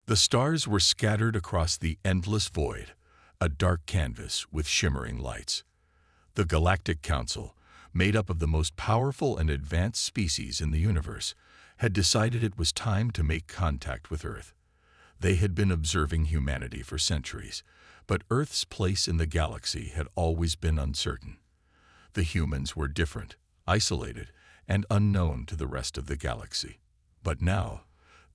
The stars were scattered across the endless void, a dark canvas with shimmering lights. The Galactic Council, made up of the most powerful and advanced species in the universe, had decided it was time to make contact with Earth. They had been observing humanity for centuries, but Earth's place in the galaxy had always been uncertain. The humans were different, isolated, and unknown to the rest of the galaxy. But now,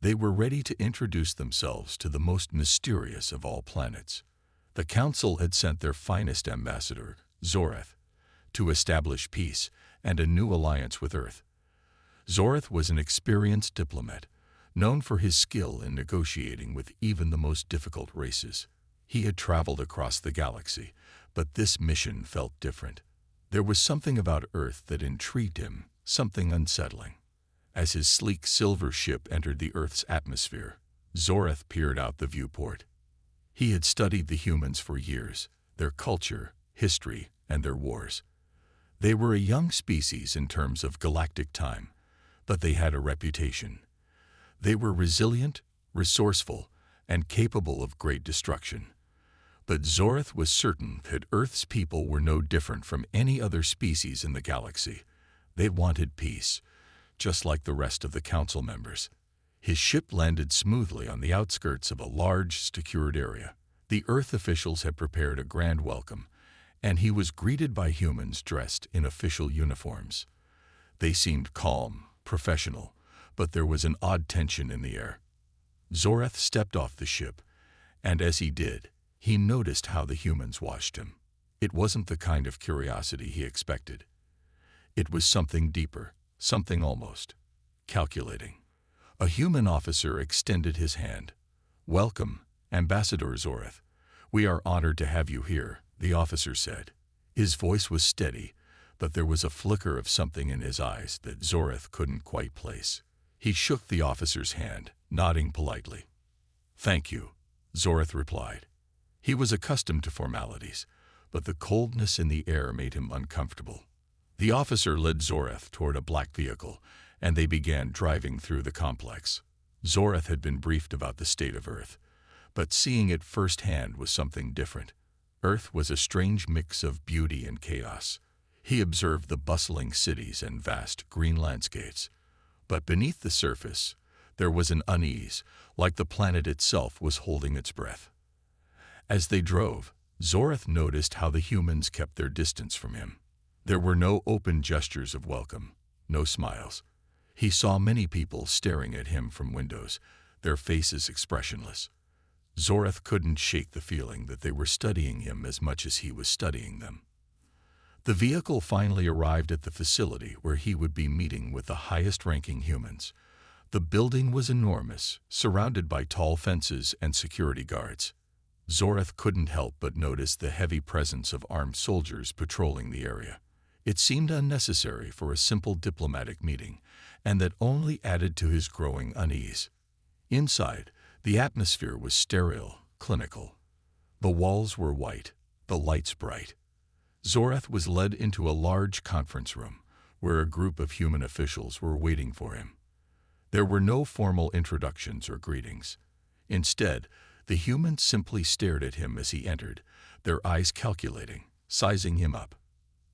they were ready to introduce themselves to the most mysterious of all planets. The Council had sent their finest ambassador, Zoreth, to establish peace and a new alliance with Earth. Zoreth was an experienced diplomat, known for his skill in negotiating with even the most difficult races. He had traveled across the galaxy, but this mission felt different. There was something about Earth that intrigued him, something unsettling. As his sleek silver ship entered the Earth's atmosphere, Zoreth peered out the viewport. He had studied the humans for years, their culture, history, and their wars. They were a young species in terms of galactic time, but they had a reputation. They were resilient, resourceful, and capable of great destruction. But Zoreth was certain that Earth's people were no different from any other species in the galaxy. They wanted peace, just like the rest of the council members. His ship landed smoothly on the outskirts of a large, secured area. The Earth officials had prepared a grand welcome, and he was greeted by humans dressed in official uniforms. They seemed calm, professional, but there was an odd tension in the air. Zoreth stepped off the ship, and as he did, he noticed how the humans watched him. It wasn't the kind of curiosity he expected. It was something deeper, something almost calculating. A human officer extended his hand. "Welcome, Ambassador Zoreth. We are honored to have you here," the officer said. His voice was steady, but there was a flicker of something in his eyes that Zoreth couldn't quite place. He shook the officer's hand, nodding politely. "Thank you," Zoreth replied. He was accustomed to formalities, but the coldness in the air made him uncomfortable. The officer led Zoreth toward a black vehicle, and they began driving through the complex. Zoreth had been briefed about the state of Earth, but seeing it firsthand was something different. Earth was a strange mix of beauty and chaos. He observed the bustling cities and vast green landscapes. But beneath the surface, there was an unease, like the planet itself was holding its breath. As they drove, Zoreth noticed how the humans kept their distance from him. There were no open gestures of welcome, no smiles. He saw many people staring at him from windows, their faces expressionless. Zoreth couldn't shake the feeling that they were studying him as much as he was studying them. The vehicle finally arrived at the facility where he would be meeting with the highest-ranking humans. The building was enormous, surrounded by tall fences and security guards. Zoreth couldn't help but notice the heavy presence of armed soldiers patrolling the area. It seemed unnecessary for a simple diplomatic meeting, and that only added to his growing unease. Inside, the atmosphere was sterile, clinical. The walls were white, the lights bright. Zoreth was led into a large conference room, where a group of human officials were waiting for him. There were no formal introductions or greetings. Instead, the humans simply stared at him as he entered, their eyes calculating, sizing him up.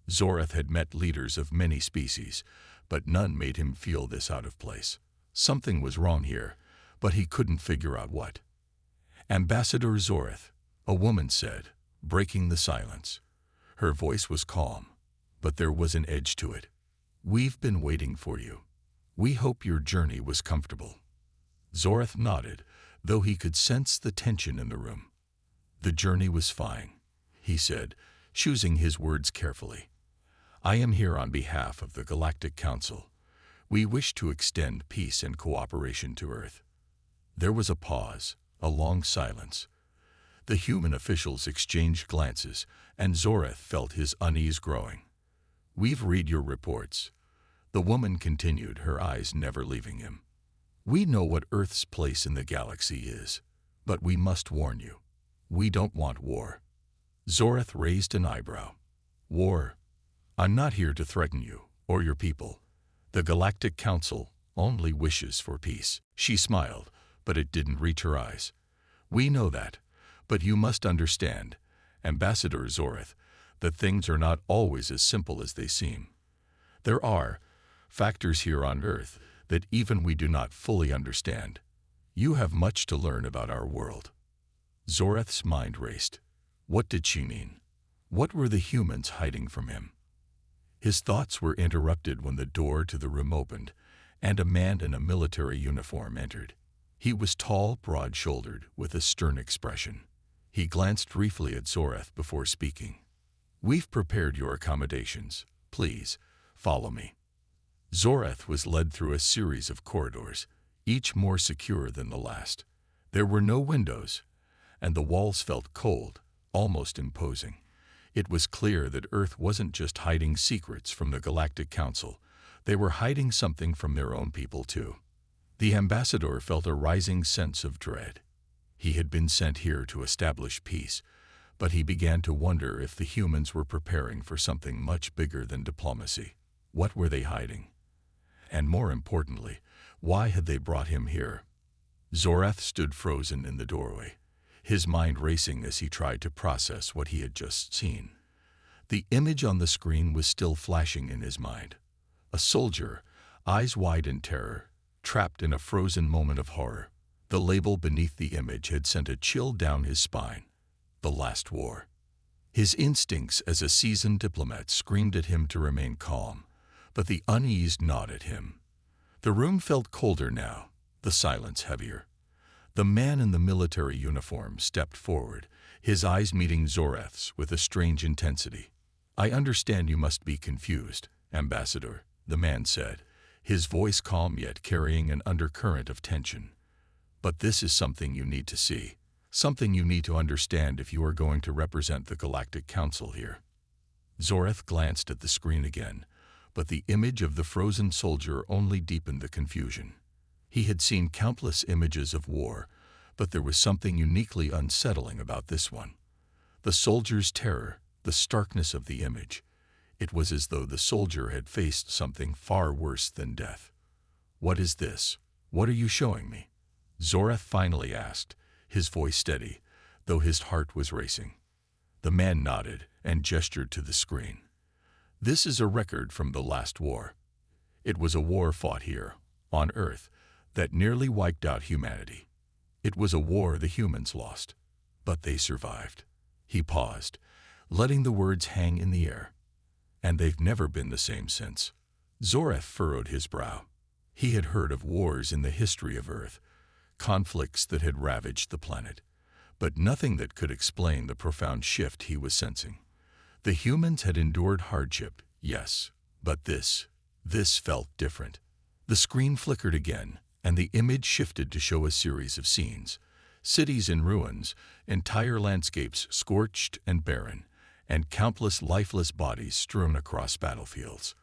Zoreth had met leaders of many species, but none made him feel this out of place. Something was wrong here, but he couldn't figure out what. "Ambassador Zoreth," a woman said, breaking the silence. Her voice was calm, but there was an edge to it. "We've been waiting for you. We hope your journey was comfortable." Zoreth nodded, though he could sense the tension in the room. "The journey was fine," he said, choosing his words carefully. "I am here on behalf of the Galactic Council. We wish to extend peace and cooperation to Earth." There was a pause, a long silence. The human officials exchanged glances, and Zoreth felt his unease growing. "We've read your reports," the woman continued, her eyes never leaving him. "We know what Earth's place in the galaxy is, but we must warn you. We don't want war." Zoreth raised an eyebrow. "War? I'm not here to threaten you, or your people. The Galactic Council only wishes for peace." She smiled, but it didn't reach her eyes. "We know that, but you must understand, Ambassador Zoreth, that things are not always as simple as they seem. There are factors here on Earth that even we do not fully understand. You have much to learn about our world." Zoreth's mind raced. What did she mean? What were the humans hiding from him? His thoughts were interrupted when the door to the room opened, and a man in a military uniform entered. He was tall, broad-shouldered, with a stern expression. He glanced briefly at Zoreth before speaking. "We've prepared your accommodations. Please, follow me." Zoreth was led through a series of corridors, each more secure than the last. There were no windows, and the walls felt cold, almost imposing. It was clear that Earth wasn't just hiding secrets from the Galactic Council. They were hiding something from their own people, too. The ambassador felt a rising sense of dread. He had been sent here to establish peace, but he began to wonder if the humans were preparing for something much bigger than diplomacy. What were they hiding? And more importantly, why had they brought him here? Zoreth stood frozen in the doorway, his mind racing as he tried to process what he had just seen. The image on the screen was still flashing in his mind. A soldier, eyes wide in terror, trapped in a frozen moment of horror. The label beneath the image had sent a chill down his spine. The last war. His instincts as a seasoned diplomat screamed at him to remain calm, but the unease gnawed at him. The room felt colder now, the silence heavier. The man in the military uniform stepped forward, his eyes meeting Zoreth's with a strange intensity. "I understand you must be confused, Ambassador," the man said, his voice calm yet carrying an undercurrent of tension. "But this is something you need to see, something you need to understand if you are going to represent the Galactic Council here." Zoreth glanced at the screen again, but the image of the frozen soldier only deepened the confusion. He had seen countless images of war, but there was something uniquely unsettling about this one. The soldier's terror, the starkness of the image. It was as though the soldier had faced something far worse than death. "What is this? What are you showing me?" Zoreth finally asked, his voice steady, though his heart was racing. The man nodded and gestured to the screen. "This is a record from the last war. It was a war fought here, on Earth, that nearly wiped out humanity. It was a war the humans lost, but they survived." He paused, letting the words hang in the air. "And they've never been the same since." Zoreth furrowed his brow. He had heard of wars in the history of Earth, conflicts that had ravaged the planet, but nothing that could explain the profound shift he was sensing. The humans had endured hardship, yes, but this felt different. The screen flickered again, and the image shifted to show a series of scenes. Cities in ruins, entire landscapes scorched and barren, and countless lifeless bodies strewn across battlefields.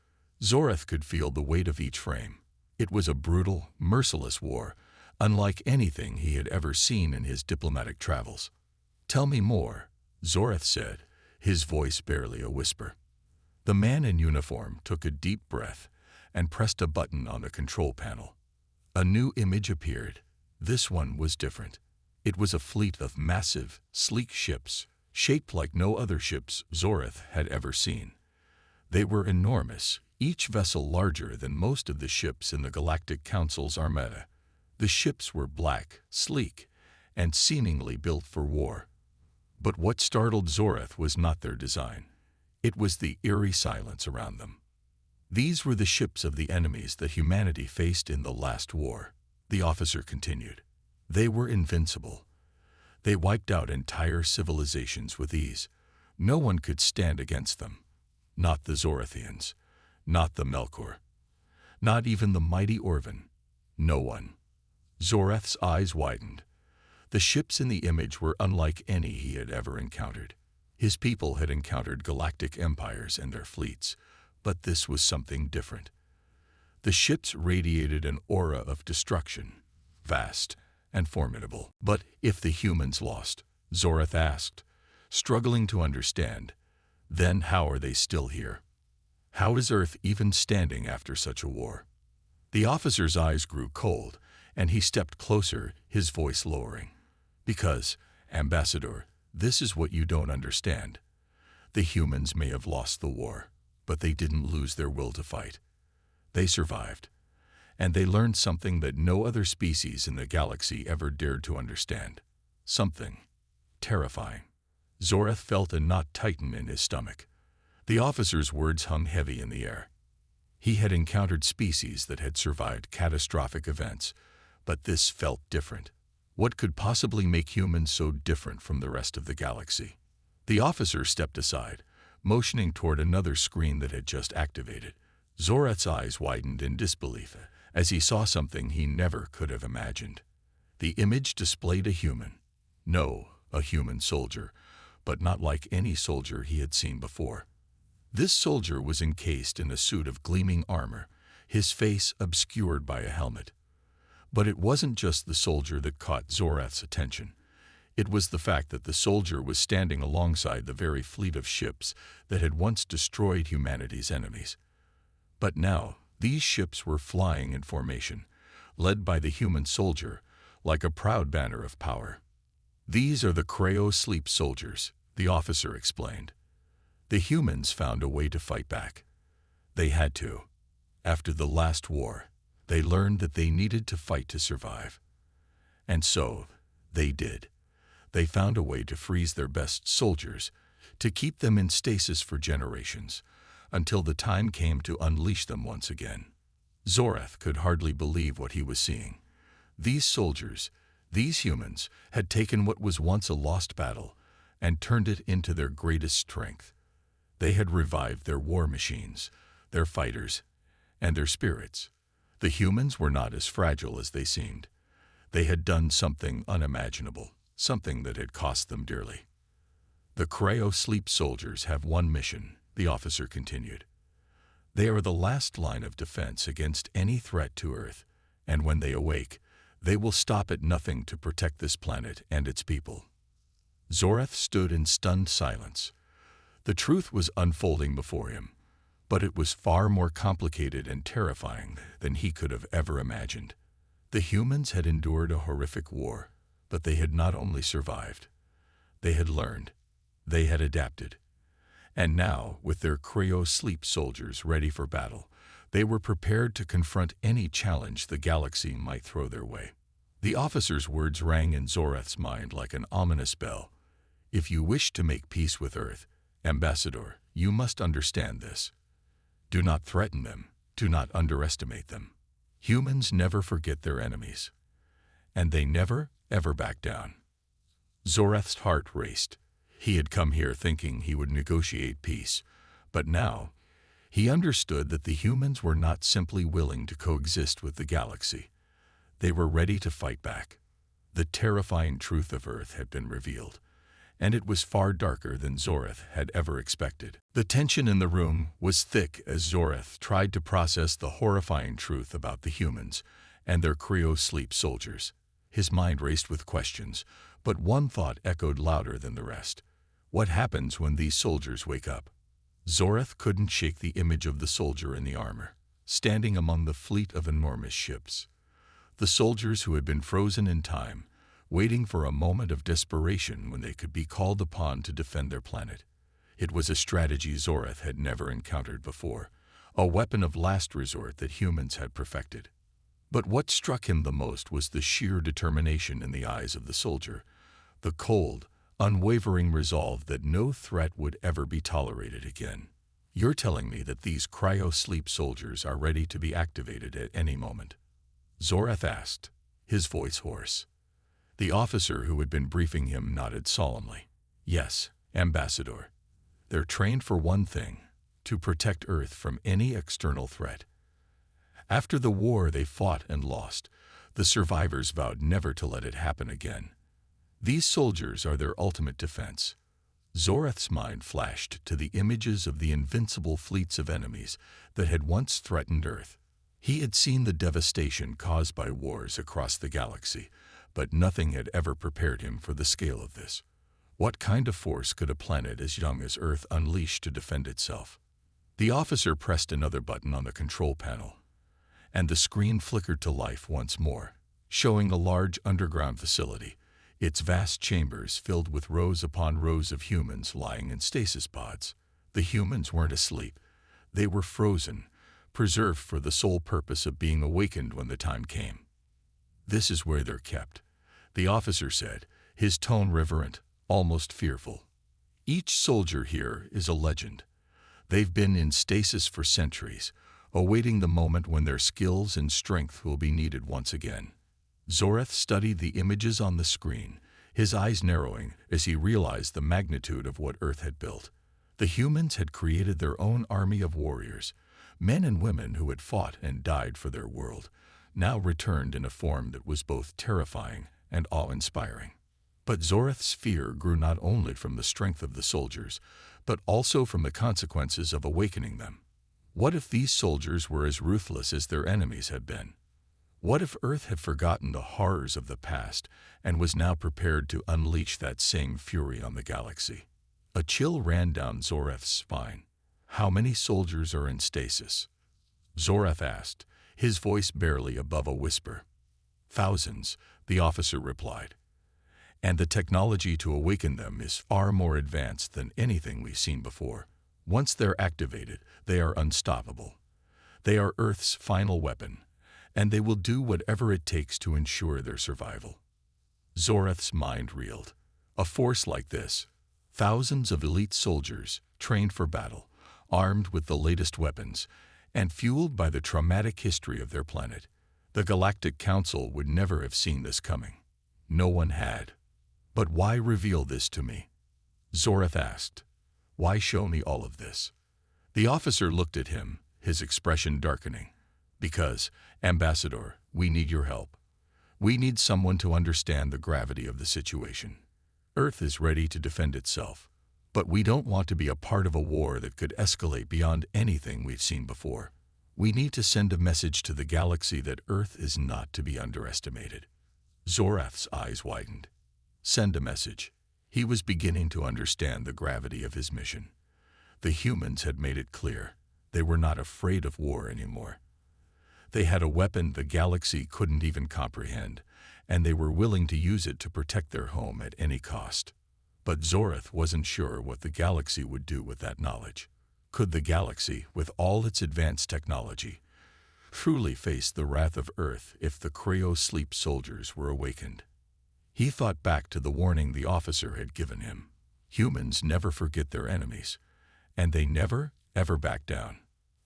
Zoreth could feel the weight of each frame. It was a brutal, merciless war, unlike anything he had ever seen in his diplomatic travels. "Tell me more," Zoreth said, his voice barely a whisper. The man in uniform took a deep breath and pressed a button on the control panel. A new image appeared. This one was different. It was a fleet of massive, sleek ships, shaped like no other ships Zoreth had ever seen. They were enormous, each vessel larger than most of the ships in the Galactic Council's armada. The ships were black, sleek, and seemingly built for war. But what startled Zoreth was not their design. It was the eerie silence around them. These were the ships of the enemies that humanity faced in the last war, the officer continued. They were invincible. They wiped out entire civilizations with ease. No one could stand against them. Not the Zorethians, not the Melkor, not even the mighty Orvan. No one. Zoreth's eyes widened. The ships in the image were unlike any he had ever encountered. His people had encountered galactic empires and their fleets, but this was something different. The ships radiated an aura of destruction, vast and formidable. "But if the humans lost?" Zoreth asked, struggling to understand. "Then how are they still here? How is Earth even standing after such a war?" The officer's eyes grew cold, and he stepped closer, his voice lowering. Because, Ambassador, this is what you don't understand. The humans may have lost the war, but they didn't lose their will to fight. They survived, and they learned something that no other species in the galaxy ever dared to understand. Something terrifying. Zorath felt a knot tighten in his stomach. The officer's words hung heavy in the air. He had encountered species that had survived catastrophic events, but this felt different. What could possibly make humans so different from the rest of the galaxy? The officer stepped aside, motioning toward another screen that had just activated. Zorath's eyes widened in disbelief as he saw something he never could have imagined. The image displayed a human. No, a human soldier, but not like any soldier he had seen before. This soldier was encased in a suit of gleaming armor, his face obscured by a helmet. But it wasn't just the soldier that caught Zorath's attention. It was the fact that the soldier was standing alongside the very fleet of ships that had once destroyed humanity's enemies. But now, these ships were flying in formation, led by the human soldier, like a proud banner of power. These are the cryo-sleep soldiers, the officer explained. The humans found a way to fight back. They had to. After the last war, they learned that they needed to fight to survive. And so, they did. They found a way to freeze their best soldiers, to keep them in stasis for generations, until the time came to unleash them once again. Zorath could hardly believe what he was seeing. These soldiers, these humans, had taken what was once a lost battle and turned it into their greatest strength. They had revived their war machines, their fighters, and their spirits. The humans were not as fragile as they seemed. They had done something unimaginable, something that had cost them dearly. The cryo-sleep soldiers have one mission, the officer continued. They are the last line of defense against any threat to Earth, and when they awake, they will stop at nothing to protect this planet and its people. Zorath stood in stunned silence. The truth was unfolding before him, but it was far more complicated and terrifying than he could have ever imagined. The humans had endured a horrific war, but they had not only survived. They had learned. They had adapted. And now, with their cryo-sleep soldiers ready for battle, they were prepared to confront any challenge the galaxy might throw their way. The officer's words rang in Zorath's mind like an ominous bell. If you wish to make peace with Earth, Ambassador, you must understand this. Do not threaten them. Do not underestimate them. Humans never forget their enemies. And they never, ever back down. Zorath's heart raced. He had come here thinking he would negotiate peace, but now he understood that the humans were not simply willing to coexist with the galaxy. They were ready to fight back. The terrifying truth of Earth had been revealed, and it was far darker than Zorath had ever expected. The tension in the room was thick as Zorath tried to process the horrifying truth about the humans and their cryo-sleep soldiers. His mind raced with questions, but one thought echoed louder than the rest. What happens when these soldiers wake up? Zorath couldn't shake the image of the soldier in the armor, standing among the fleet of enormous ships. The soldiers who had been frozen in time, waiting for a moment of desperation when they could be called upon to defend their planet. It was a strategy Zorath had never encountered before, a weapon of last resort that humans had perfected. But what struck him the most was the sheer determination in the eyes of the soldier, the cold, unwavering resolve that no threat would ever be tolerated again. You're telling me that these cryo-sleep soldiers are ready to be activated at any moment? Zorath asked, his voice hoarse. The officer who had been briefing him nodded solemnly. Yes, Ambassador. They're trained for one thing, to protect Earth from any external threat. After the war they fought and lost, the survivors vowed never to let it happen again. These soldiers are their ultimate defense. Zorath's mind flashed to the images of the invincible fleets of enemies that had once threatened Earth. He had seen the devastation caused by wars across the galaxy, but nothing had ever prepared him for the scale of this. What kind of force could a planet as young as Earth unleash to defend itself? The officer pressed another button on the control panel, and the screen flickered to life once more. showing a large underground facility, its vast chambers filled with rows upon rows of humans lying in stasis pods. The humans weren't asleep. They were frozen, preserved for the sole purpose of being awakened when the time came. "This is where they're kept," the officer said, his tone reverent, almost fearful. "Each soldier here is a legend. They've been in stasis for centuries, awaiting the moment when their skills and strength will be needed once again." Zoreth studied the images on the screen, his eyes narrowing as he realized the magnitude of what Earth had built. The humans had created their own army of warriors, men and women who had fought and died for their world, now returned in a form that was both terrifying and awe-inspiring. But Zoreth's fear grew not only from the strength of the soldiers, but also from the consequences of awakening them. What if these soldiers were as ruthless as their enemies had been? What if Earth had forgotten the horrors of the past and was now prepared to unleash that same fury on the galaxy? A chill ran down Zoreth's spine. "How many soldiers are in stasis?" Zoreth asked, his voice barely above a whisper. "Thousands," the officer replied. "And the technology to awaken them is far more advanced than anything we've seen before. Once they're activated, they are unstoppable. They are Earth's final weapon, and they will do whatever it takes to ensure their survival." Zoreth's mind reeled. A force like this, thousands of elite soldiers trained for battle, armed with the latest weapons, and fueled by the traumatic history of their planet. The Galactic Council would never have seen this coming. No one had. "But why reveal this to me?" Zoreth asked. "Why show me all of this?" The officer looked at him, his expression darkening. "Because, Ambassador, we need your help. We need someone to understand the gravity of the situation. Earth is ready to defend itself, but we don't want to be a part of a war that could escalate beyond anything we've seen before. We need to send a message to the galaxy that Earth is not to be underestimated." Zoreth's eyes widened. Send a message. He was beginning to understand the gravity of his mission. The humans had made it clear. They were not afraid of war anymore. They had a weapon the galaxy couldn't even comprehend, and they were willing to use it to protect their home at any cost. But Zoreth wasn't sure what the galaxy would do with that knowledge. Could the galaxy, with all its advanced technology, truly face the wrath of Earth if the cryo-sleep soldiers were awakened? He thought back to the warning the officer had given him. Humans never forget their enemies, and they never, ever back down.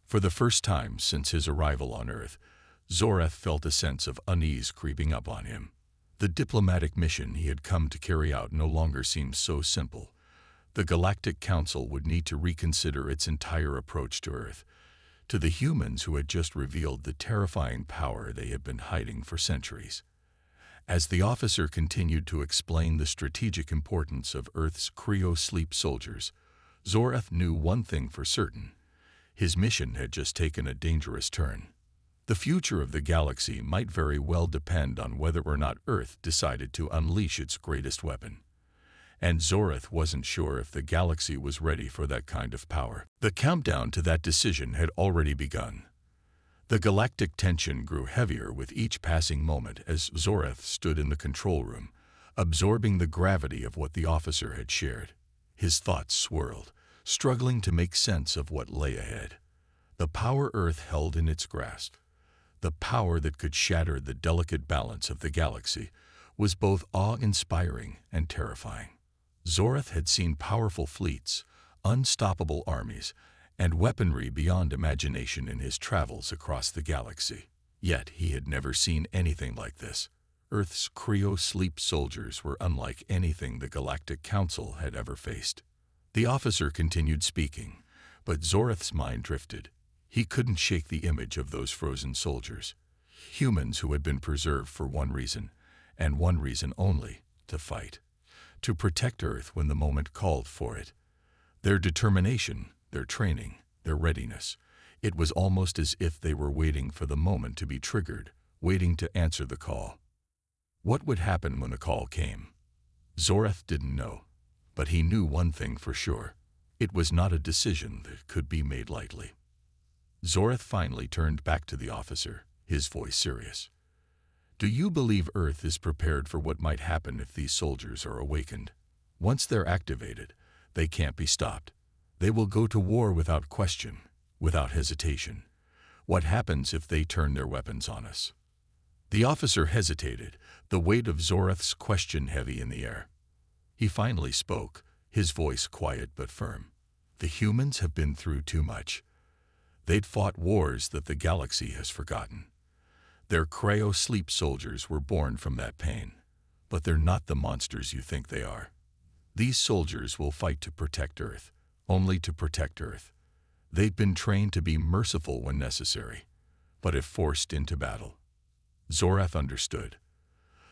For the first time since his arrival on Earth, Zoreth felt a sense of unease creeping up on him. The diplomatic mission he had come to carry out no longer seemed so simple. The Galactic Council would need to reconsider its entire approach to Earth, to the humans who had just revealed the terrifying power they had been hiding for centuries. As the officer continued to explain the strategic importance of Earth's cryo-sleep soldiers, Zoreth knew one thing for certain. His mission had just taken a dangerous turn. The future of the galaxy might very well depend on whether or not Earth decided to unleash its greatest weapon. And Zoreth wasn't sure if the galaxy was ready for that kind of power. The countdown to that decision had already begun. The galactic tension grew heavier with each passing moment as Zoreth stood in the control room, absorbing the gravity of what the officer had shared. His thoughts swirled, struggling to make sense of what lay ahead. The power Earth held in its grasp, the power that could shatter the delicate balance of the galaxy, was both awe-inspiring and terrifying. Zoreth had seen powerful fleets, unstoppable armies, and weaponry beyond imagination in his travels across the galaxy. Yet he had never seen anything like this. Earth's cryo-sleep soldiers were unlike anything the Galactic Council had ever faced. The officer continued speaking, but Zoreth's mind drifted. He couldn't shake the image of those frozen soldiers, humans who had been preserved for one reason, and one reason only: to fight. To protect Earth when the moment called for it. Their determination, their training, their readiness. It was almost as if they were waiting for the moment to be triggered, waiting to answer the call. What would happen when the call came? Zoreth didn't know, but he knew one thing for sure. It was not a decision that could be made lightly. Zoreth finally turned back to the officer, his voice serious. Do you believe Earth is prepared for what might happen if these soldiers are awakened? Once they're activated, they can't be stopped. They will go to war without question, without hesitation. What happens if they turn their weapons on us? The officer hesitated, the weight of Zoreth's question heavy in the air. He finally spoke, his voice quiet but firm. The humans have been through too much. They'd fought wars that the galaxy has forgotten. Their cryo-sleep soldiers were born from that pain. But they're not the monsters you think they are. These soldiers will fight to protect Earth, only to protect Earth. They've been trained to be merciful when necessary, but if forced into battle. Zoreth understood.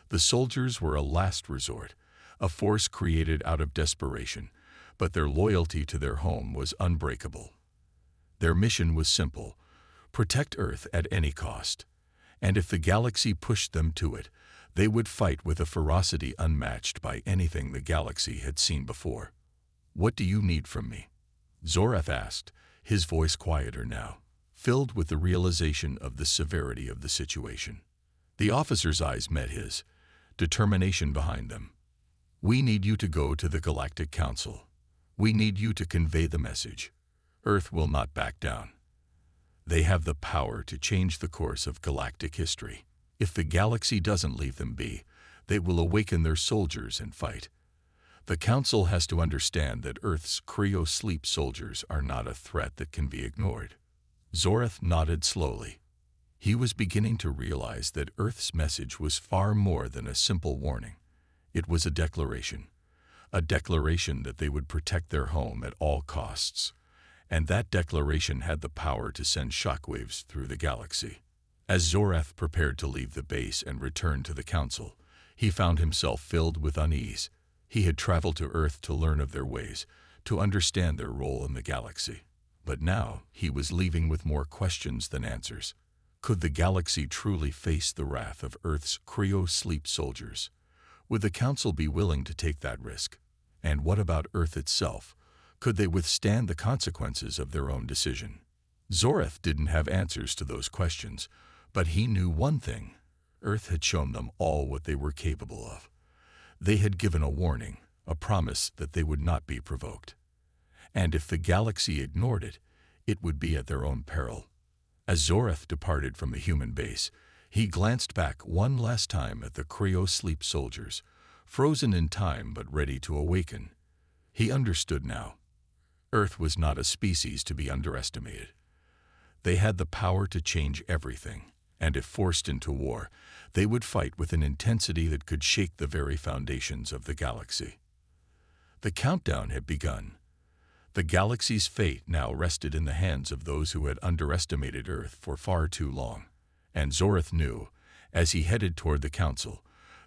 The soldiers were a last resort, a force created out of desperation, but their loyalty to their home was unbreakable. Their mission was simple: protect Earth at any cost. And if the galaxy pushed them to it, they would fight with a ferocity unmatched by anything the galaxy had seen before. "What do you need from me?" Zoreth asked, his voice quieter now, filled with the realization of the severity of the situation. The officer's eyes met his, determination behind them. "We need you to go to the Galactic Council. We need you to convey the message. Earth will not back down. They have the power to change the course of galactic history. If the galaxy doesn't leave them be, they will awaken their soldiers and fight. The Council has to understand that Earth's cryo-sleep soldiers are not a threat that can be ignored." Zoreth nodded slowly. He was beginning to realize that Earth's message was far more than a simple warning. It was a declaration that they would protect their home at all costs. And that declaration had the power to send shockwaves through the galaxy. As Zoreth prepared to leave the base and return to the Council, he found himself filled with unease. He had traveled to Earth to learn of their ways, to understand their role in the galaxy. But now he was leaving with more questions than answers. Could the galaxy truly face the wrath of Earth's cryo-sleep soldiers? Would the Council be willing to take that risk? And what about Earth itself? Could they withstand the consequences of their own decision? Zoreth didn't have answers to those questions, but he knew one thing: Earth had shown them all what they were capable of. They had given a warning, a promise that they would not be provoked. And if the galaxy ignored it, it would be at their own peril. As Zoreth departed from the human base, he glanced back one last time at the cryo-sleep soldiers, frozen in time but ready to awaken. He understood now. Earth was not a species to be underestimated. They had the power to change everything, and if forced into war, they would fight with an intensity that could shake the very foundations of the galaxy. The countdown had begun. The galaxy's fate now rested in the hands of those who had underestimated Earth for far too long. And Zoreth knew, as he headed toward the Council,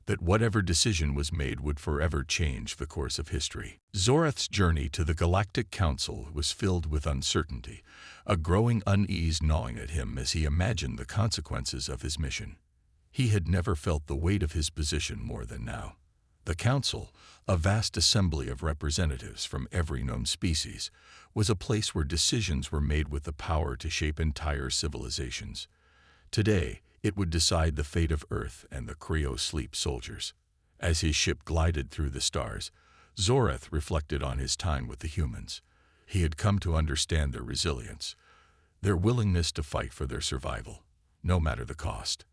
that whatever decision was made would forever change the course of history. Zoreth's journey to the Galactic Council was filled with uncertainty, a growing unease gnawing at him as he imagined the consequences of his mission. He had never felt the weight of his position more than now. The Council, a vast assembly of representatives from every known species, was a place where decisions were made with the power to shape entire civilizations. Today, it would decide the fate of Earth and the cryo-sleep soldiers. As his ship glided through the stars, Zoreth reflected on his time with the humans. He had come to understand their resilience, their willingness to fight for their survival, no matter the cost.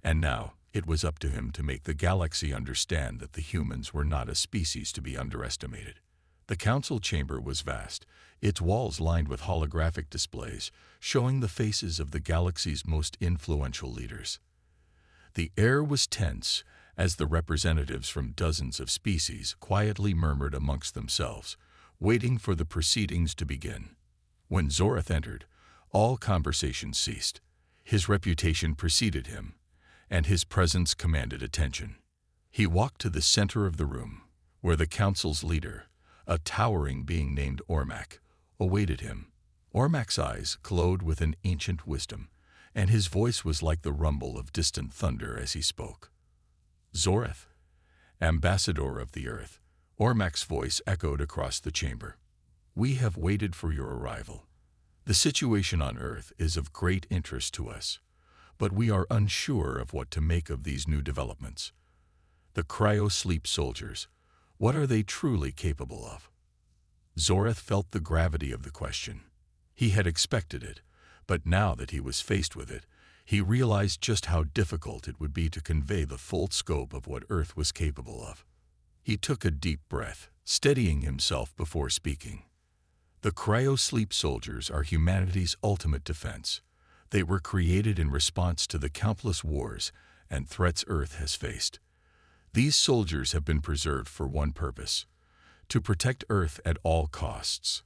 And now, it was up to him to make the galaxy understand that the humans were not a species to be underestimated. The council chamber was vast, its walls lined with holographic displays, showing the faces of the galaxy's most influential leaders. The air was tense as the representatives from dozens of species quietly murmured amongst themselves, waiting for the proceedings to begin. When Zoreth entered, all conversation ceased. His reputation preceded him, and his presence commanded attention. He walked to the center of the room, where the council's leader, a towering being named Ormac, awaited him. Ormac's eyes glowed with an ancient wisdom, and his voice was like the rumble of distant thunder as he spoke. "Zoreth, ambassador of the Earth," Ormac's voice echoed across the chamber. "We have waited for your arrival. The situation on Earth is of great interest to us, but we are unsure of what to make of these new developments. The cryo-sleep soldiers, what are they truly capable of? Zorath felt the gravity of the question. He had expected it, but now that he was faced with it, he realized just how difficult it would be to convey the full scope of what Earth was capable of. He took a deep breath, steadying himself before speaking. The cryo-sleep soldiers are humanity's ultimate defense. They were created in response to the countless wars and threats Earth has faced. These soldiers have been preserved for one purpose: to protect Earth at all costs.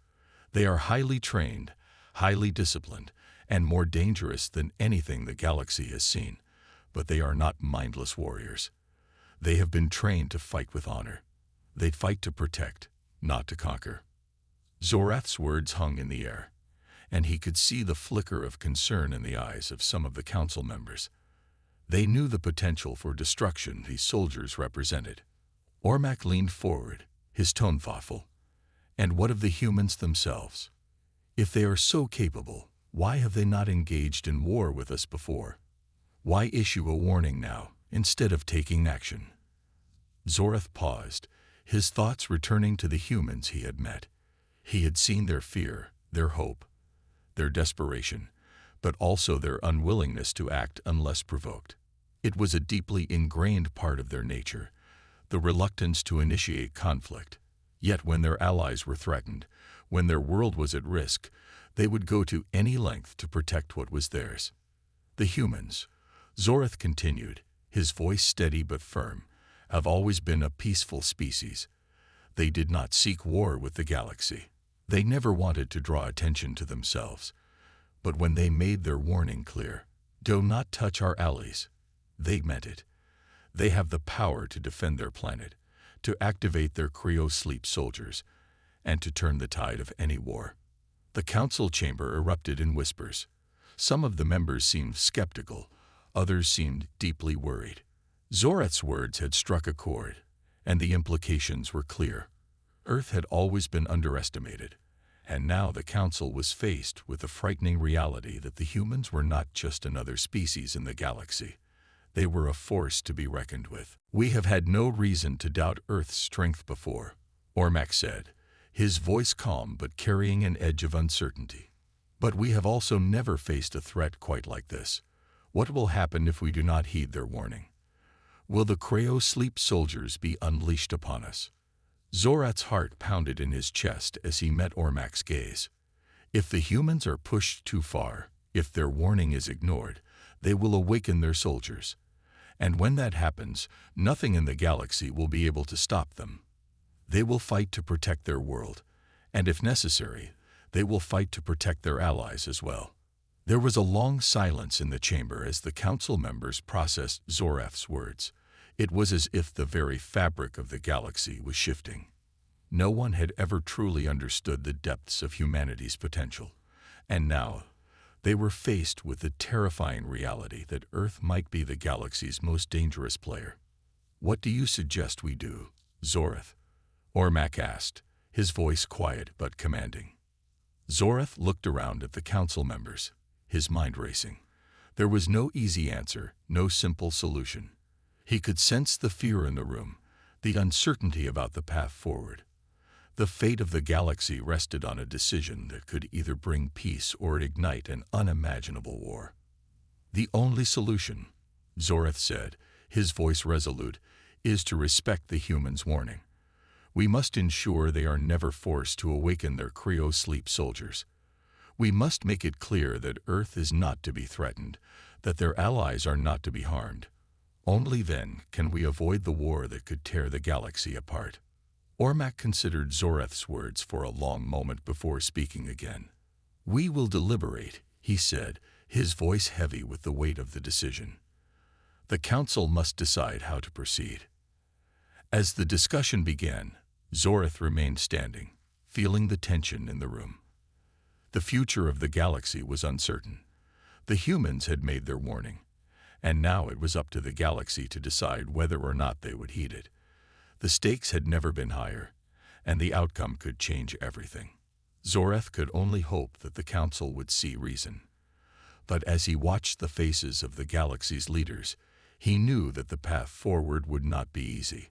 They are highly trained, highly disciplined, and more dangerous than anything the galaxy has seen, but they are not mindless warriors. They have been trained to fight with honor. They fight to protect, not to conquer. Zorath's words hung in the air, and he could see the flicker of concern in the eyes of some of the council members. They knew the potential for destruction these soldiers represented. Ormac leaned forward, his tone thoughtful. And what of the humans themselves? If they are so capable, why have they not engaged in war with us before? Why issue a warning now, instead of taking action? Zorath paused, his thoughts returning to the humans he had met. He had seen their fear, their hope, their desperation, but also their unwillingness to act unless provoked. It was a deeply ingrained part of their nature, the reluctance to initiate conflict. Yet when their allies were threatened, when their world was at risk, they would go to any length to protect what was theirs. The humans, Zorath continued, his voice steady but firm, have always been a peaceful species. They did not seek war with the galaxy. They never wanted to draw attention to themselves. But when they made their warning clear, "Do not touch our allies," they meant it. They have the power to defend their planet, to activate their cryo-sleep soldiers, and to turn the tide of any war. The council chamber erupted in whispers. Some of the members seemed skeptical, others seemed deeply worried. Zorath's words had struck a chord, and the implications were clear. Earth had always been underestimated, and now the council was faced with the frightening reality that the humans were not just another species in the galaxy. They were a force to be reckoned with. "We have had no reason to doubt Earth's strength before," Ormac said, his voice calm but carrying an edge of uncertainty. "But we have also never faced a threat quite like this. What will happen if we do not heed their warning? Will the cryo-sleep soldiers be unleashed upon us?" Zorath's heart pounded in his chest as he met Ormac's gaze. If the humans are pushed too far, if their warning is ignored, they will awaken their soldiers. And when that happens, nothing in the galaxy will be able to stop them. They will fight to protect their world, and if necessary, they will fight to protect their allies as well. There was a long silence in the chamber as the council members processed Zorath's words. It was as if the very fabric of the galaxy was shifting. No one had ever truly understood the depths of humanity's potential, and now they were faced with the terrifying reality that Earth might be the galaxy's most dangerous player. "What do you suggest we do, Zorath?" Ormac asked, his voice quiet but commanding. Zorath looked around at the council members, his mind racing. There was no easy answer, no simple solution. He could sense the fear in the room, the uncertainty about the path forward. The fate of the galaxy rested on a decision that could either bring peace or ignite an unimaginable war. "The only solution," Zorath said, his voice resolute, "is to respect the humans' warning. We must ensure they are never forced to awaken their cryo-sleep soldiers. We must make it clear that Earth is not to be threatened, that their allies are not to be harmed. Only then can we avoid the war that could tear the galaxy apart." Ormac considered Zorath's words for a long moment before speaking again. "We will deliberate," he said, his voice heavy with the weight of the decision. "The council must decide how to proceed." As the discussion began, Zorath remained standing, feeling the tension in the room. The future of the galaxy was uncertain. The humans had made their warning, and now it was up to the galaxy to decide whether or not they would heed it. The stakes had never been higher, and the outcome could change everything. Zorath could only hope that the council would see reason. But as he watched the faces of the galaxy's leaders, he knew that the path forward would not be easy.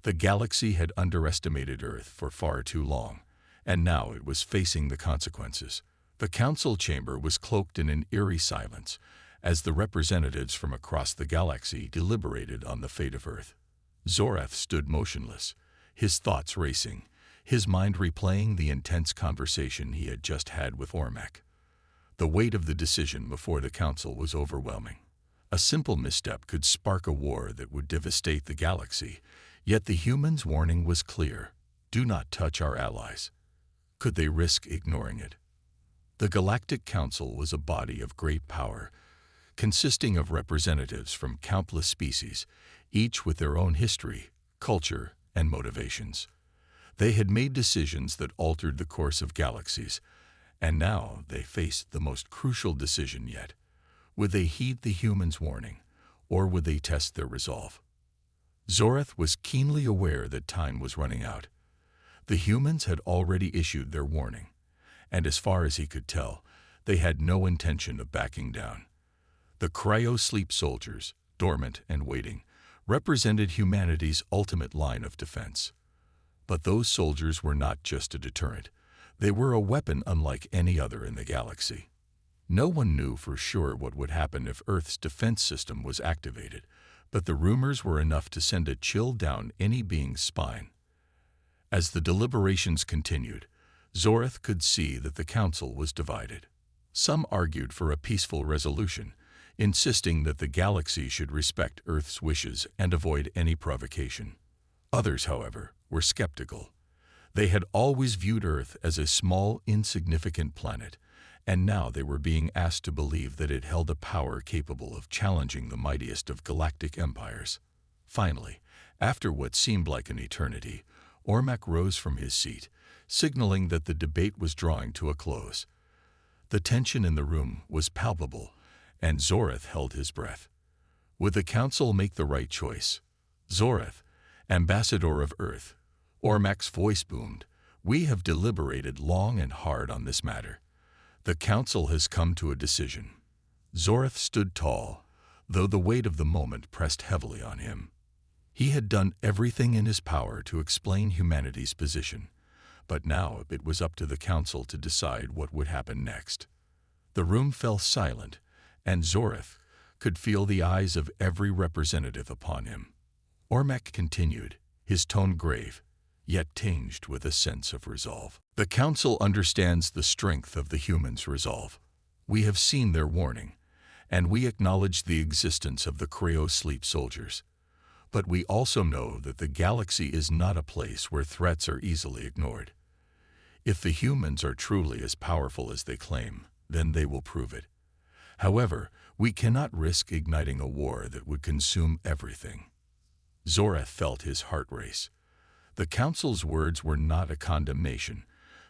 The galaxy had underestimated Earth for far too long, and now it was facing the consequences. The council chamber was cloaked in an eerie silence as the representatives from across the galaxy deliberated on the fate of Earth. Zorath stood motionless, his thoughts racing, his mind replaying the intense conversation he had just had with Ormac. The weight of the decision before the council was overwhelming. A simple misstep could spark a war that would devastate the galaxy, yet the humans' warning was clear: do not touch our allies. Could they risk ignoring it? The Galactic Council was a body of great power, consisting of representatives from countless species, each with their own history, culture, and motivations. They had made decisions that altered the course of galaxies, and now they faced the most crucial decision yet. Would they heed the humans' warning, or would they test their resolve? Zorath was keenly aware that time was running out. The humans had already issued their warning, and as far as he could tell, they had no intention of backing down. The cryo-sleep soldiers, dormant and waiting, represented humanity's ultimate line of defense. But those soldiers were not just a deterrent. They were a weapon unlike any other in the galaxy. No one knew for sure what would happen if Earth's defense system was activated, but the rumors were enough to send a chill down any being's spine. As the deliberations continued, Zorath could see that the council was divided. Some argued for a peaceful resolution, insisting that the galaxy should respect Earth's wishes and avoid any provocation. Others, however, were skeptical. They had always viewed Earth as a small, insignificant planet, and now they were being asked to believe that it held a power capable of challenging the mightiest of galactic empires. Finally, after what seemed like an eternity, Ormac rose from his seat, signaling that the debate was drawing to a close. The tension in the room was palpable, and Zorath held his breath. Would the council make the right choice? Zorath, ambassador of Earth, Ormac's voice boomed. We have deliberated long and hard on this matter. The council has come to a decision. Zorath stood tall, though the weight of the moment pressed heavily on him. He had done everything in his power to explain humanity's position, but now it was up to the council to decide what would happen next. The room fell silent, and Zorath could feel the eyes of every representative upon him. Ormac continued, his tone grave, yet tinged with a sense of resolve. The council understands the strength of the humans' resolve. We have seen their warning, and we acknowledge the existence of the cryo-sleep soldiers. But we also know that the galaxy is not a place where threats are easily ignored. If the humans are truly as powerful as they claim, then they will prove it. However, we cannot risk igniting a war that would consume everything. Zorath felt his heart race. The council's words were not a condemnation,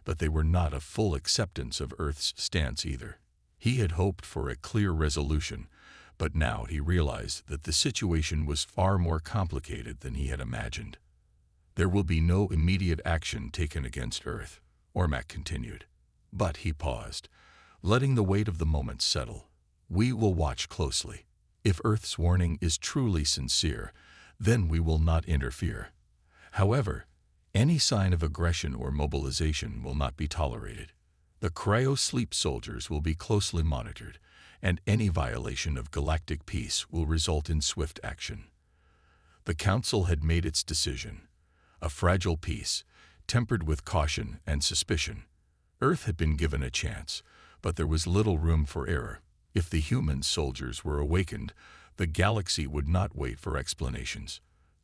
but they were not a full acceptance of Earth's stance either. He had hoped for a clear resolution, but now he realized that the situation was far more complicated than he had imagined. There will be no immediate action taken against Earth, Ormac continued. But he paused, letting the weight of the moment settle. We will watch closely. If Earth's warning is truly sincere, then we will not interfere. However, any sign of aggression or mobilization will not be tolerated. The cryo-sleep soldiers will be closely monitored, and any violation of galactic peace will result in swift action. The council had made its decision. A fragile peace, tempered with caution and suspicion. Earth had been given a chance, but there was little room for error. If the human soldiers were awakened, the galaxy would not wait for explanations.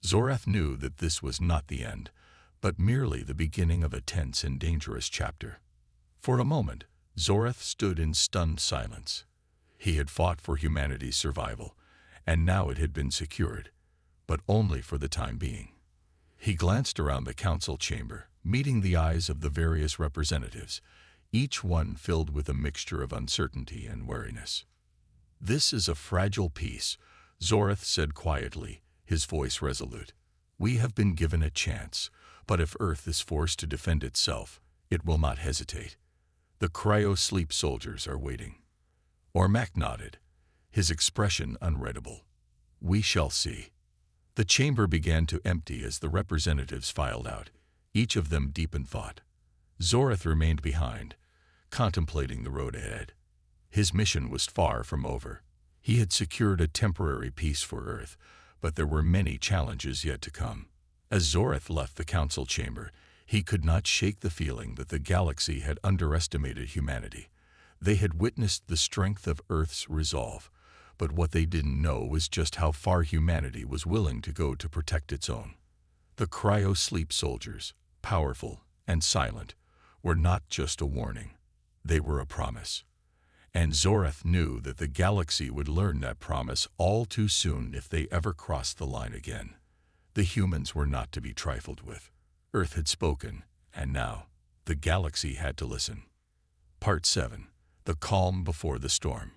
Zorath knew that this was not the end, but merely the beginning of a tense and dangerous chapter. For a moment, Zorath stood in stunned silence. He had fought for humanity's survival, and now it had been secured, but only for the time being. He glanced around the council chamber, meeting the eyes of the various representatives, each one filled with a mixture of uncertainty and wariness. This is a fragile peace, Zorath said quietly, his voice resolute. We have been given a chance, but if Earth is forced to defend itself, it will not hesitate. The cryo-sleep soldiers are waiting. Ormac nodded, his expression unreadable. We shall see. The chamber began to empty as the representatives filed out, each of them deep in thought. Zorath remained behind, contemplating the road ahead. His mission was far from over. He had secured a temporary peace for Earth, but there were many challenges yet to come. As Zorath left the council chamber, he could not shake the feeling that the galaxy had underestimated humanity. They had witnessed the strength of Earth's resolve, but what they didn't know was just how far humanity was willing to go to protect its own. The cryo-sleep soldiers, powerful and silent, were not just a warning. They were a promise. And Zorath knew that the galaxy would learn that promise all too soon if they ever crossed the line again. The humans were not to be trifled with. Earth had spoken, and now the galaxy had to listen. Part 7. The Calm Before the Storm.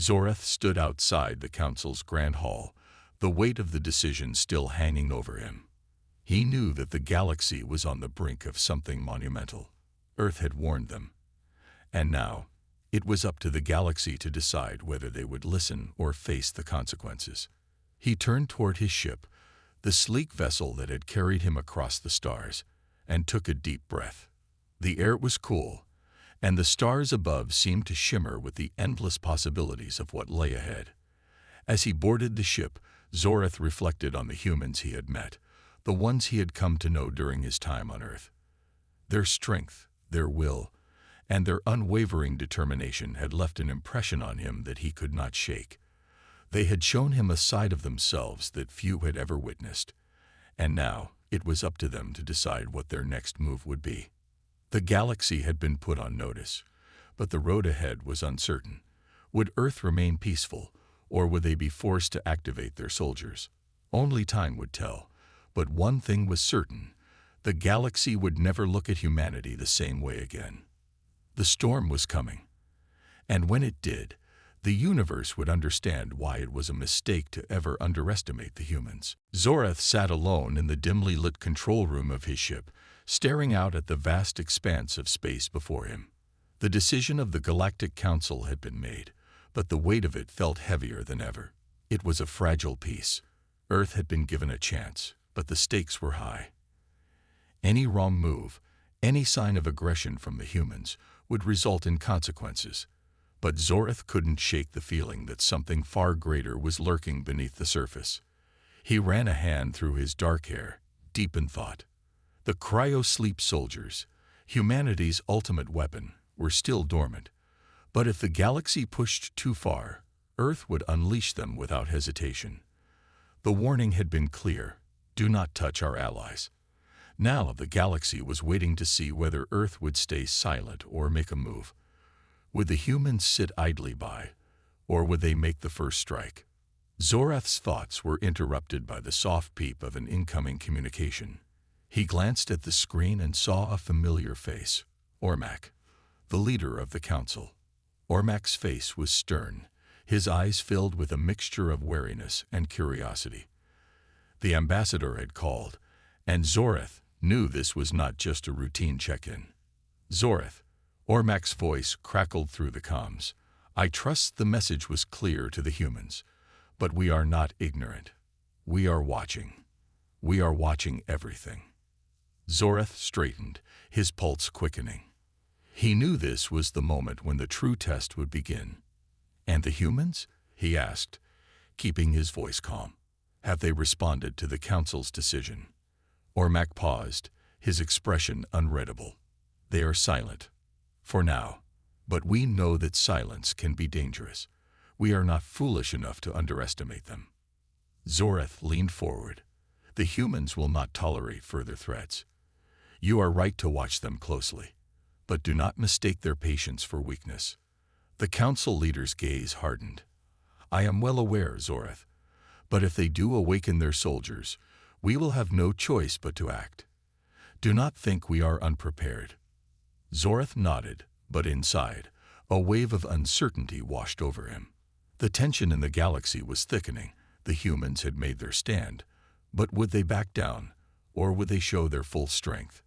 Zorath stood outside the council's grand hall, the weight of the decision still hanging over him. He knew that the galaxy was on the brink of something monumental. Earth had warned them. And now, it was up to the galaxy to decide whether they would listen or face the consequences. He turned toward his ship, the sleek vessel that had carried him across the stars, and took a deep breath. The air was cool, and the stars above seemed to shimmer with the endless possibilities of what lay ahead. As he boarded the ship, Zorath reflected on the humans he had met, the ones he had come to know during his time on Earth. Their strength, their will, and their unwavering determination had left an impression on him that he could not shake. They had shown him a side of themselves that few had ever witnessed, and now it was up to them to decide what their next move would be. The galaxy had been put on notice, but the road ahead was uncertain. Would Earth remain peaceful, or would they be forced to activate their soldiers? Only time would tell, but one thing was certain: the galaxy would never look at humanity the same way again. The storm was coming, and when it did, the universe would understand why it was a mistake to ever underestimate the humans. Zorath sat alone in the dimly lit control room of his ship, staring out at the vast expanse of space before him. The decision of the Galactic Council had been made, but the weight of it felt heavier than ever. It was a fragile peace. Earth had been given a chance, but the stakes were high. Any wrong move, any sign of aggression from the humans, would result in consequences. But Zorath couldn't shake the feeling that something far greater was lurking beneath the surface. He ran a hand through his dark hair, deep in thought. The cryo-sleep soldiers, humanity's ultimate weapon, were still dormant. But if the galaxy pushed too far, Earth would unleash them without hesitation. The warning had been clear: do not touch our allies. Now the galaxy was waiting to see whether Earth would stay silent or make a move. Would the humans sit idly by, or would they make the first strike? Zorath's thoughts were interrupted by the soft peep of an incoming communication. He glanced at the screen and saw a familiar face: Ormac, the leader of the council. Ormac's face was stern, his eyes filled with a mixture of wariness and curiosity. The ambassador had called, and Zorath knew this was not just a routine check-in. Zorath, Ormac's voice crackled through the comms. I trust the message was clear to the humans, but we are not ignorant. We are watching. We are watching everything. Zorath straightened, his pulse quickening. He knew this was the moment when the true test would begin. And the humans? He asked, keeping his voice calm. Have they responded to the council's decision? Ormac paused, his expression unreadable. They are silent. For now. But we know that silence can be dangerous. We are not foolish enough to underestimate them. Zorath leaned forward. The humans will not tolerate further threats. You are right to watch them closely, but do not mistake their patience for weakness. The council leader's gaze hardened. I am well aware, Zorath, but if they do awaken their soldiers, we will have no choice but to act. Do not think we are unprepared. Zorath nodded, but inside, a wave of uncertainty washed over him. The tension in the galaxy was thickening. The humans had made their stand, but would they back down, or would they show their full strength?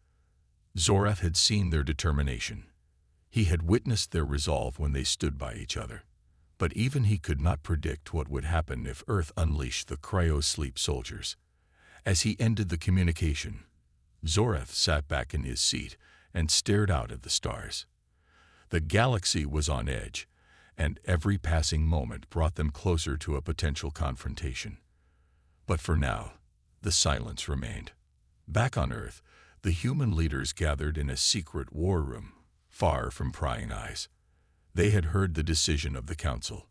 Zorath had seen their determination. He had witnessed their resolve when they stood by each other. But even he could not predict what would happen if Earth unleashed the cryo-sleep soldiers. As he ended the communication, Zorath sat back in his seat and stared out at the stars. The galaxy was on edge, and every passing moment brought them closer to a potential confrontation. But for now, the silence remained. Back on Earth, the human leaders gathered in a secret war room, far from prying eyes. They had heard the decision of the Council.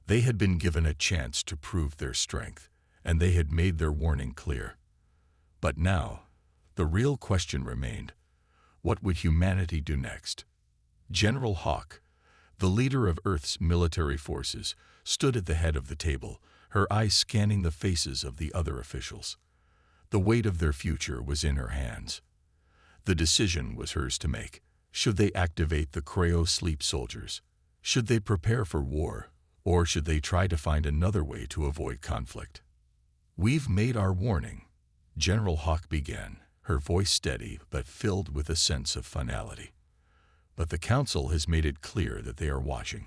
They had been given a chance to prove their strength, and they had made their warning clear. But now, the real question remained: what would humanity do next? General Hawk, the leader of Earth's military forces, stood at the head of the table, her eyes scanning the faces of the other officials. The weight of their future was in her hands. The decision was hers to make. Should they activate the cryo-sleep soldiers? Should they prepare for war? Or should they try to find another way to avoid conflict? "We've made our warning," General Hawk began, her voice steady but filled with a sense of finality. "But the Council has made it clear that they are watching.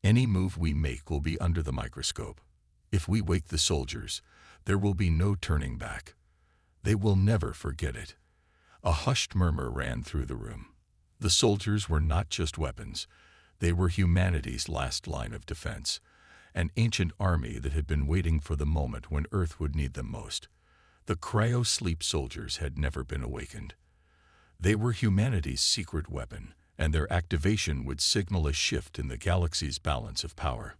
Any move we make will be under the microscope. If we wake the soldiers, there will be no turning back. They will never forget it." A hushed murmur ran through the room. The soldiers were not just weapons. They were humanity's last line of defense, an ancient army that had been waiting for the moment when Earth would need them most. The cryo-sleep soldiers had never been awakened. They were humanity's secret weapon, and their activation would signal a shift in the galaxy's balance of power.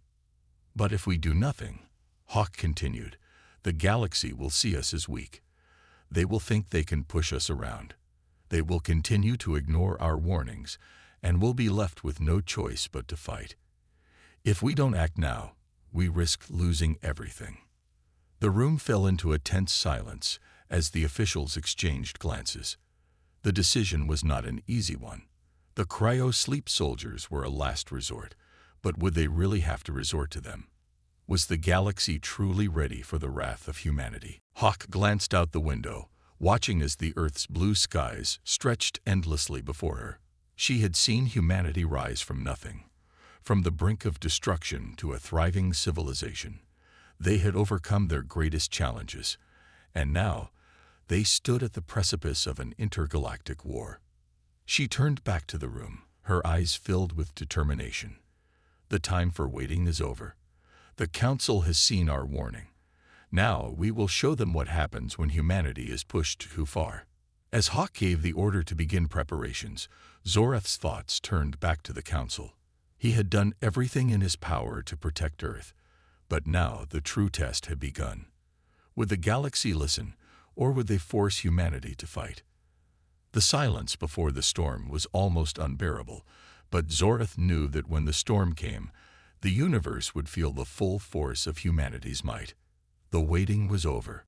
"But if we do nothing," Hawk continued, "the galaxy will see us as weak. They will think they can push us around. They will continue to ignore our warnings, and we'll be left with no choice but to fight. If we don't act now, we risk losing everything." The room fell into a tense silence as the officials exchanged glances. The decision was not an easy one. The cryo-sleep soldiers were a last resort, but would they really have to resort to them? Was the galaxy truly ready for the wrath of humanity? Hawk glanced out the window, watching as the Earth's blue skies stretched endlessly before her. She had seen humanity rise from nothing, from the brink of destruction to a thriving civilization. They had overcome their greatest challenges, and now they stood at the precipice of an intergalactic war. She turned back to the room, her eyes filled with determination. "The time for waiting is over. The Council has seen our warning. Now we will show them what happens when humanity is pushed too far." As Hawk gave the order to begin preparations, Zorath's thoughts turned back to the Council. He had done everything in his power to protect Earth, but now the true test had begun. Would the galaxy listen, or would they force humanity to fight? The silence before the storm was almost unbearable, but Zorath knew that when the storm came, the universe would feel the full force of humanity's might. The waiting was over.